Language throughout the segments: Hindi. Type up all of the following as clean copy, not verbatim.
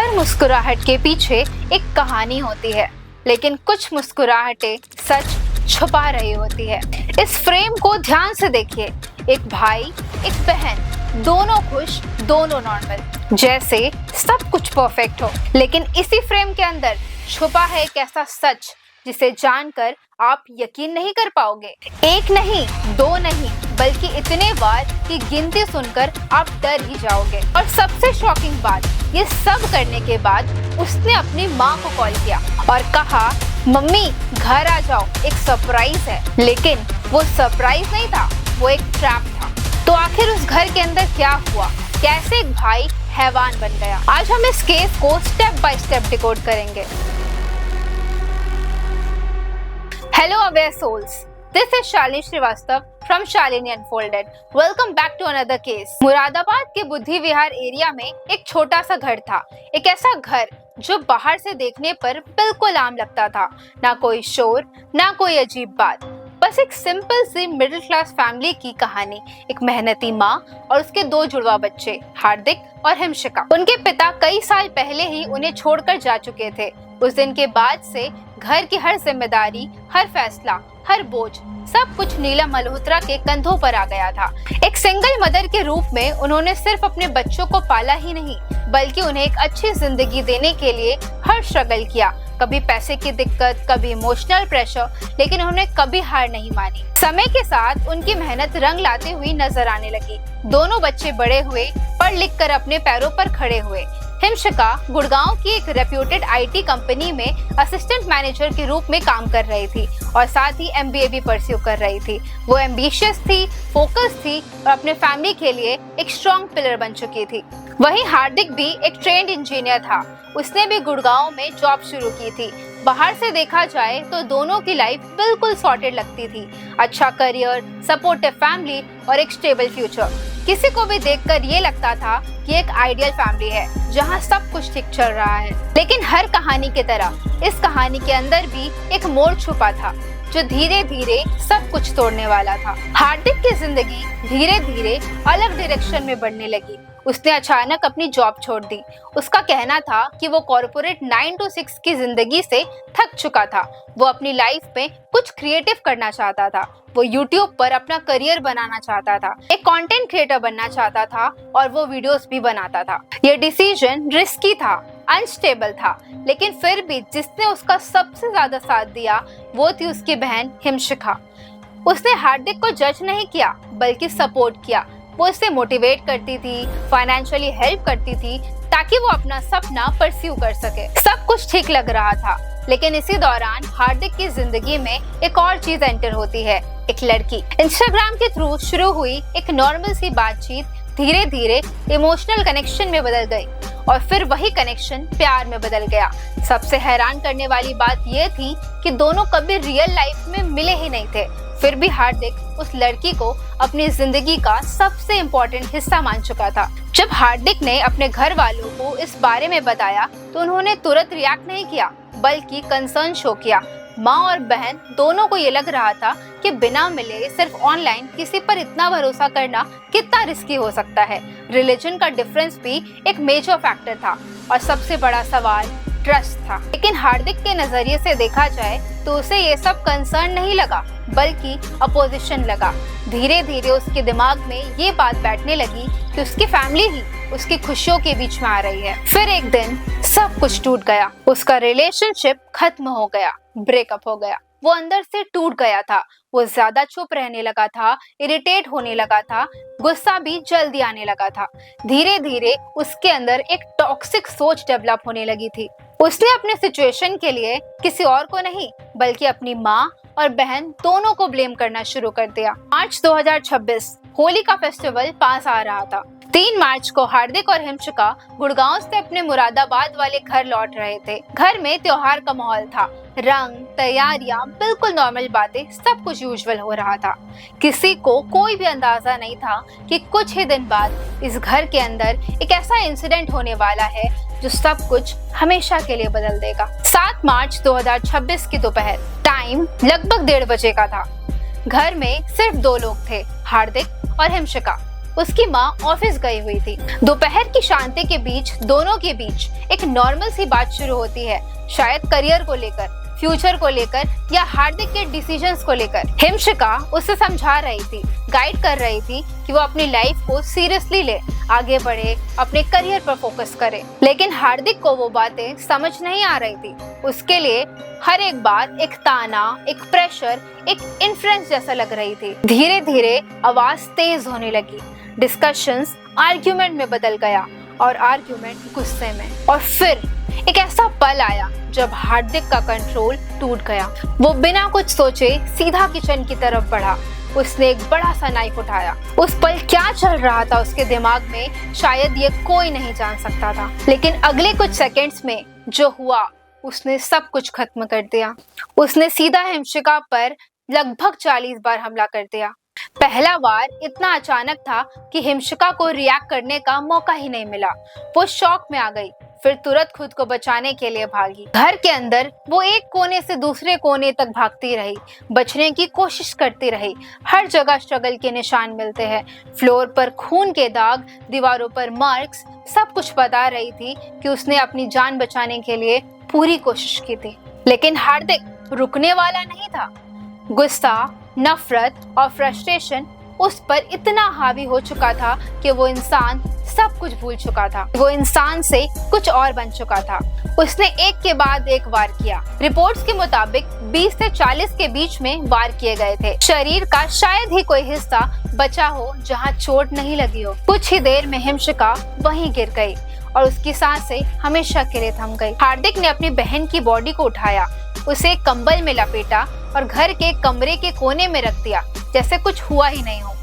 हर मुस्कुराहट के पीछे एक कहानी होती है, लेकिन कुछ मुस्कुराहटें सच छुपा रही होती है। इस फ्रेम को ध्यान से देखिए। एक भाई, एक बहन, दोनों खुश, दोनों नॉर्मल, जैसे सब कुछ परफेक्ट हो। लेकिन इसी फ्रेम के अंदर छुपा है एक ऐसा सच जिसे जानकर आप यकीन नहीं कर पाओगे। एक नहीं, दो नहीं, बल्कि इतने बार कि गिनती सुनकर आप डर ही जाओगे। और सबसे शॉकिंग बात, ये सब करने के बाद उसने अपनी माँ को कॉल किया और कहा, मम्मी घर आ जाओ, एक सरप्राइज है। लेकिन वो सरप्राइज नहीं था, वो एक ट्रैप था। तो आखिर उस घर के अंदर क्या हुआ, कैसे एक भाई हैवान बन गया, आज हम इस केस को स्टेप बाय स्टेप डिकोड करेंगे। Hello aware souls, this is Shalini Srivastava from Shalini Unfolded. Welcome back to another case. Moradabad के बुद्धि विहार एरिया में एक छोटा सा घर था। एक ऐसा घर जो बाहर से देखने पर बिल्कुल आम लगता था। ना कोई शोर, ना कोई अजीब बात, बस एक सिंपल सी मिडिल क्लास फैमिली की कहानी। एक मेहनती माँ और उसके दो जुड़वा बच्चे, हार्दिक और हिमशिका। उनके पिता कई साल पहले ही उन्हें छोड़कर जा चुके थे। उस दिन के बाद से घर की हर जिम्मेदारी, हर फैसला, हर बोझ, सब कुछ नीलम मल्होत्रा के कंधों पर आ गया था। एक सिंगल मदर के रूप में उन्होंने सिर्फ अपने बच्चों को पाला ही नहीं, बल्कि उन्हें एक अच्छी जिंदगी देने के लिए हर स्ट्रगल किया। कभी पैसे की दिक्कत, कभी इमोशनल प्रेशर, लेकिन उन्होंने कभी हार नहीं मानी। समय के साथ उनकी मेहनत रंग लाते हुई नजर आने लगी। दोनों बच्चे बड़े हुए, पढ़ लिख कर अपने पैरों पर खड़े हुए। हिमशिका गुड़गांव की एक रेप्यूटेड आईटी कंपनी में असिस्टेंट मैनेजर के रूप में काम कर रही थी और साथ ही एमबीए भी परस्यू कर रही थी। वो एम्बिशियस थी, फोकस थी और अपने फैमिली के लिए एक स्ट्रॉन्ग पिलर बन चुकी थी। वहीं हार्दिक भी एक ट्रेंड इंजीनियर था। उसने भी गुड़गांव में जॉब शुरू की थी। बाहर से देखा जाए तो दोनों की लाइफ बिल्कुल सॉर्टेड लगती थी। अच्छा करियर, सपोर्टिव फैमिली और एक स्टेबल फ्यूचर। किसी को भी देखकर ये लगता था कि एक आइडियल फैमिली है जहां सब कुछ ठीक चल रहा है। लेकिन हर कहानी की तरह इस कहानी के अंदर भी एक मोड़ छुपा था जो धीरे धीरे सब कुछ तोड़ने वाला था। हार्दिक की जिंदगी धीरे धीरे अलग डायरेक्शन में बढ़ने लगी। उसने अचानक अपनी जॉब छोड़ दी। उसका कहना था कि वो कॉर्पोरेट 9 to 6 की जिंदगी से थक चुका था। वो अपनी लाइफ में कुछ क्रिएटिव करना चाहता था। वो YouTube पर अपना करियर बनाना चाहता था, एक कंटेंट क्रिएटर बनना चाहता था और वो वीडियोस भी बनाता था। ये डिसीजन रिस्की था, अनस्टेबल था, लेकिन फिर भी जिसने उसका सबसे ज्यादा साथ दिया वो थी उसकी बहन हिमशिका। उसने हार्दिक को जज नहीं किया, बल्कि सपोर्ट किया। वो उसे मोटिवेट करती थी, फाइनेंशियली हेल्प करती थी ताकि वो अपना सपना परस्यू कर सके। सब कुछ ठीक लग रहा था, लेकिन इसी दौरान हार्दिक की जिंदगी में एक और चीज एंटर होती है, एक लड़की। इंस्टाग्राम के थ्रू शुरू हुई एक नॉर्मल सी बातचीत धीरे धीरे इमोशनल कनेक्शन में बदल गई और फिर वही कनेक्शन प्यार में बदल गया। सबसे हैरान करने वाली बात यह थी कि दोनों कभी रियल लाइफ में मिले ही नहीं थे, फिर भी हार्दिक उस लड़की को अपनी जिंदगी का सबसे इम्पोर्टेंट हिस्सा मान चुका था। जब हार्दिक ने अपने घर वालों को इस बारे में बताया तो उन्होंने तुरंत रिएक्ट नहीं किया, बल्कि कंसर्न शो किया। माँ और बहन दोनों को ये लग रहा था कि बिना मिले सिर्फ ऑनलाइन किसी पर इतना भरोसा करना कितना रिस्की हो सकता है। रिलीजन का डिफरेंस भी एक मेजर फैक्टर था और सबसे बड़ा सवाल ट्रस्ट था। लेकिन हार्दिक के नजरिए से देखा जाए तो उसे ये सब कंसर्न नहीं लगा, बल्कि अपोजिशन लगा। धीरे धीरे उसके दिमाग में ये बात बैठने लगी कि उसकी फैमिली ही उसकी खुशियों के बीच में आ रही है। फिर एक दिन सब कुछ टूट गया। उसका रिलेशनशिप खत्म हो गया, ब्रेकअप हो गया। वो अंदर से टूट गया था। वो ज्यादा चुप रहने लगा था, इरिटेट होने लगा था, गुस्सा भी जल्दी आने लगा था। धीरे धीरे उसके अंदर एक टॉक्सिक सोच डेवलप होने लगी थी। उसने अपने सिचुएशन के लिए किसी और को नहीं, बल्कि अपनी माँ और बहन दोनों को ब्लेम करना शुरू कर दिया। मार्च 2026 होली का फेस्टिवल पास आ रहा था। 3 मार्च को हार्दिक और हिमशिका गुड़गांव से अपने मुरादाबाद वाले घर लौट रहे थे। घर में त्योहार का माहौल था, रंग, तैयारियां, बिल्कुल नॉर्मल बातें, सब कुछ यूजुअल हो रहा था। किसी को कोई भी अंदाजा नहीं था कि कुछ ही दिन बाद इस घर के अंदर एक ऐसा इंसिडेंट होने वाला है जो सब कुछ हमेशा के लिए बदल देगा। 7 मार्च 2026 की दोपहर, टाइम लगभग 1:30 बजे का था। घर में सिर्फ 2 लोग थे, हार्दिक और हिमशिका। उसकी माँ ऑफिस गई हुई थी। दोपहर की शांति के बीच दोनों के बीच एक नॉर्मल सी बात शुरू होती है, शायद करियर को लेकर, फ्यूचर को लेकर या हार्दिक के डिसीजंस को लेकर। हिमशिका उसे समझा रही थी, गाइड कर रही थी कि वो अपनी लाइफ को सीरियसली ले, आगे बढ़े, अपने करियर पर फोकस करे। लेकिन हार्दिक को वो बातें समझ नहीं आ रही थी। उसके लिए हर एक बात एक ताना, एक प्रेशर, एक इन्फ्लुएंस जैसा लग रही थी। धीरे धीरे आवाज तेज होने लगी, डिस्कशंस आर्ग्यूमेंट में बदल गया और आर्ग्यूमेंट गुस्से में। और फिर एक ऐसा पल आया जब हार्दिक का कंट्रोल टूट गया। वो बिना कुछ सोचे सीधा किचन की तरफ बढ़ा। उसने एक बड़ा सा नाइफ उठाया। उस पल क्या चल रहा था उसके दिमाग में शायद ये कोई नहीं जान सकता था, लेकिन अगले कुछ सेकंड्स में जो हुआ उसने सब कुछ खत्म कर दिया। उसने सीधा हिमशिका पर लगभग 40 बार हमला कर दिया। पहला वार इतना अचानक था कि हिमशिका को रिएक्ट करने का मौका ही नहीं मिला। वो शॉक में आ गई, फिर तुरंत खुद को बचाने के लिए भागी। घर के अंदर वो एक कोने से दूसरे कोने तक भागती रही, बचने की कोशिश करती रही। हर जगह स्ट्रगल के निशान मिलते हैं, फ्लोर पर खून के दाग, दीवारों पर मार्क्स, सब कुछ बता रही थी कि उसने अपनी जान बचाने के लिए पूरी कोशिश की थी। लेकिन हार्दिक रुकने वाला नहीं था। गुस्सा, नफरत और फ्रस्ट्रेशन उस पर इतना हावी हो चुका था कि वो इंसान सब कुछ भूल चुका था। वो इंसान से कुछ और बन चुका था। उसने एक के बाद एक वार किया। रिपोर्ट्स के मुताबिक 20 से 40 के बीच में वार किए गए थे। शरीर का शायद ही कोई हिस्सा बचा हो जहां चोट नहीं लगी हो। कुछ ही देर में हिमशिका वहीं गिर गई और उसकी सांसें हमेशा के लिए थम गई। हार्दिक ने अपनी बहन की बॉडी को उठाया, उसे कंबल में लपेटा और घर के कमरे के कोने में रख दिया, जैसे कुछ हुआ ही नहीं हो,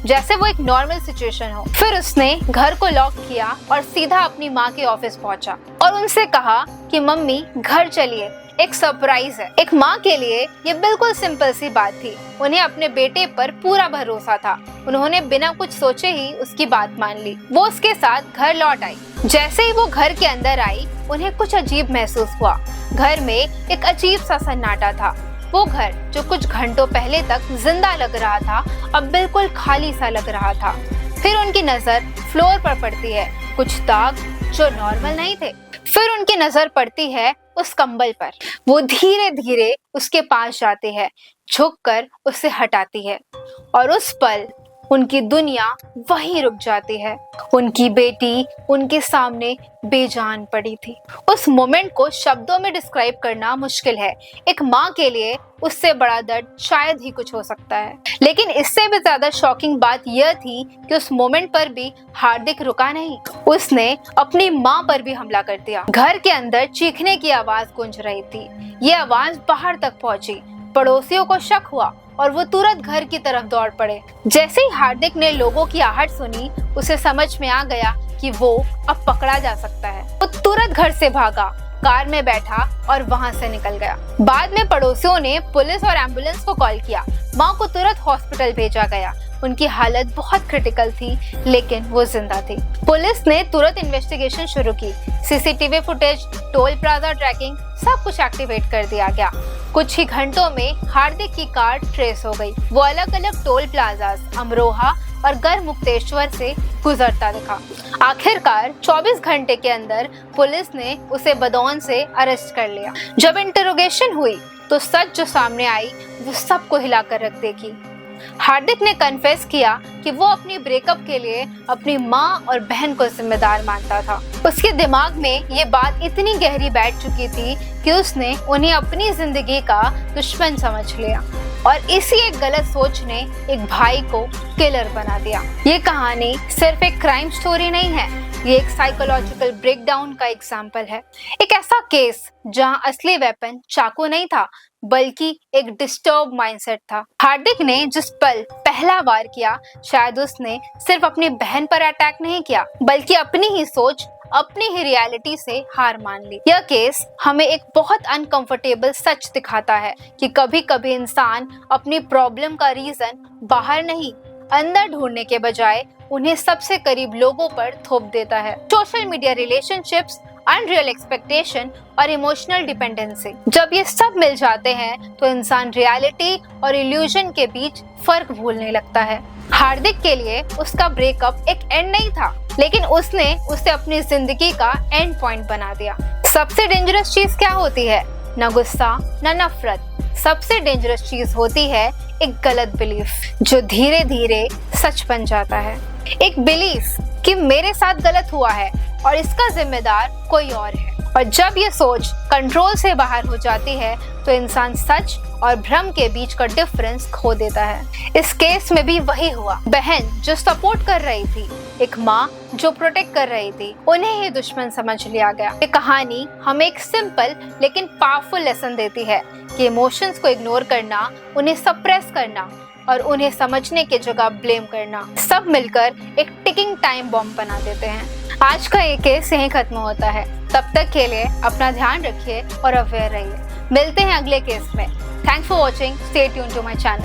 जैसे वो एक नॉर्मल सिचुएशन हो। फिर उसने घर को लॉक किया और सीधा अपनी माँ के ऑफिस पहुंचा और उनसे कहा कि मम्मी घर चलिए, एक सरप्राइज है। एक माँ के लिए ये बिल्कुल सिंपल सी बात थी। उन्हें अपने बेटे पर पूरा भरोसा था। उन्होंने बिना कुछ सोचे ही उसकी बात मान ली। वो उसके साथ घर लौट आई। जैसे ही वो घर के अंदर आई, उन्हें कुछ अजीब महसूस हुआ। घर में एक अजीब सा सन्नाटा था। वो घर जो कुछ घंटों पहले तक जिंदा लग रहा था, अब बिल्कुल खाली सा लग रहा था। फिर उनकी नजर फ्लोर पर पड़ती है, कुछ दाग जो नॉर्मल नहीं थे। फिर उनकी नजर पड़ती है उस कंबल पर। वो धीरे धीरे उसके पास जाती है, झुककर उसे हटाती है और उस पल उनकी दुनिया वहीं रुक जाती है। उनकी बेटी उनके सामने बेजान पड़ी थी। उस मोमेंट को शब्दों में डिस्क्राइब करना मुश्किल है। एक माँ के लिए उससे बड़ा दर्द शायद ही कुछ हो सकता है। लेकिन इससे भी ज्यादा शॉकिंग बात यह थी कि उस मोमेंट पर भी हार्दिक रुका नहीं। उसने अपनी माँ पर भी हमला कर दिया। घर के अंदर चीखने की आवाज गूंज रही थी। ये आवाज बाहर तक पहुंची। पड़ोसियों को शक हुआ और वो तुरंत घर की तरफ दौड़ पड़े। जैसे ही हार्दिक ने लोगों की आहट सुनी, उसे समझ में आ गया कि वो अब पकड़ा जा सकता है। वो तुरंत घर से भागा, कार में बैठा और वहां से निकल गया। बाद में पड़ोसियों ने पुलिस और एम्बुलेंस को कॉल किया। माँ को तुरंत हॉस्पिटल भेजा गया। उनकी हालत बहुत क्रिटिकल थी, लेकिन वो जिंदा थी। पुलिस ने तुरंत इन्वेस्टिगेशन शुरू की। CCTV footage, toll plaza tracking, सब कुछ एक्टिवेट कर दिया गया। कुछ ही घंटों में हार्दिक की कार ट्रेस हो गई। वो अलग अलग टोल प्लाजास, अमरोहा और गढ़मुक्तेश्वर से गुजरता दिखा। आखिरकार 24 घंटे के अंदर पुलिस ने उसे बदौन से अरेस्ट कर लिया। जब इंटरोगेशन हुई तो सच जो सामने आई वो सबको हिलाकर रख देगी। हार्दिक ने कन्फेस किया कि वो अपनी ब्रेकअप के लिए अपनी माँ और बहन को जिम्मेदार मानता था। उसके दिमाग में ये बात इतनी गहरी बैठ चुकी थी कि उसने उन्हें अपनी जिंदगी का दुश्मन समझ लिया और इसी एक गलत सोच ने एक भाई को किलर बना दिया। ये कहानी सिर्फ एक क्राइम स्टोरी नहीं है, ये एक साइकोलॉजिकल ब्रेकडाउन का एग्जाम्पल है। एक ऐसा केस जहां असली वेपन चाकू नहीं था, बल्कि एक डिस्टर्ब माइंडसेट था। हार्दिक ने जिस पल पहला वार किया, शायद उसने सिर्फ अपनी बहन पर अटैक नहीं किया, बल्कि अपनी ही सोच, अपनी ही रियलिटी से हार मान ली। यह केस हमें एक बहुत अनकंफर्टेबल सच दिखाता है कि कभी कभी इंसान अपनी प्रॉब्लम का रीजन बाहर नहीं, अंदर ढूंढने के बजाय उन्हें सबसे करीब लोगों पर थोप देता है। Social media relationships, unreal expectation और इमोशनल डिपेंडेंसी। जब ये सब मिल जाते हैं तो इंसान रियलिटी और इल्यूजन के बीच फर्क भूलने लगता है। हार्दिक के लिए उसका ब्रेकअप एक एंड नहीं था, लेकिन उसने उसे अपनी जिंदगी का एंड पॉइंट बना दिया। सबसे डेंजरस चीज क्या होती है? न गुस्सा न नफरत, सबसे डेंजरस चीज होती है एक गलत बिलीफ जो धीरे धीरे सच बन जाता है। एक बिलीफ कि मेरे साथ गलत हुआ है और इसका जिम्मेदार कोई और है। और जब ये सोच कंट्रोल से बाहर हो जाती है तो इंसान सच और भ्रम के बीच का डिफरेंस खो देता है। इस केस में भी वही हुआ। बहन जो सपोर्ट कर रही थी, एक माँ जो प्रोटेक्ट कर रही थी, उन्हें ही दुश्मन समझ लिया गया। ये कहानी हमें एक सिंपल लेकिन पावरफुल लेसन देती है कि इमोशंस को इग्नोर करना, उन्हें सप्रेस करना और उन्हें समझने की जगह ब्लेम करना, सब मिलकर एक टिकिंग टाइम बॉम्ब बना देते हैं। आज का ये केस यहीं खत्म होता है। तब तक के लिए अपना ध्यान रखिए और अवेयर रहिए। मिलते हैं अगले केस में। Thanks for watching. Stay tuned to my channel.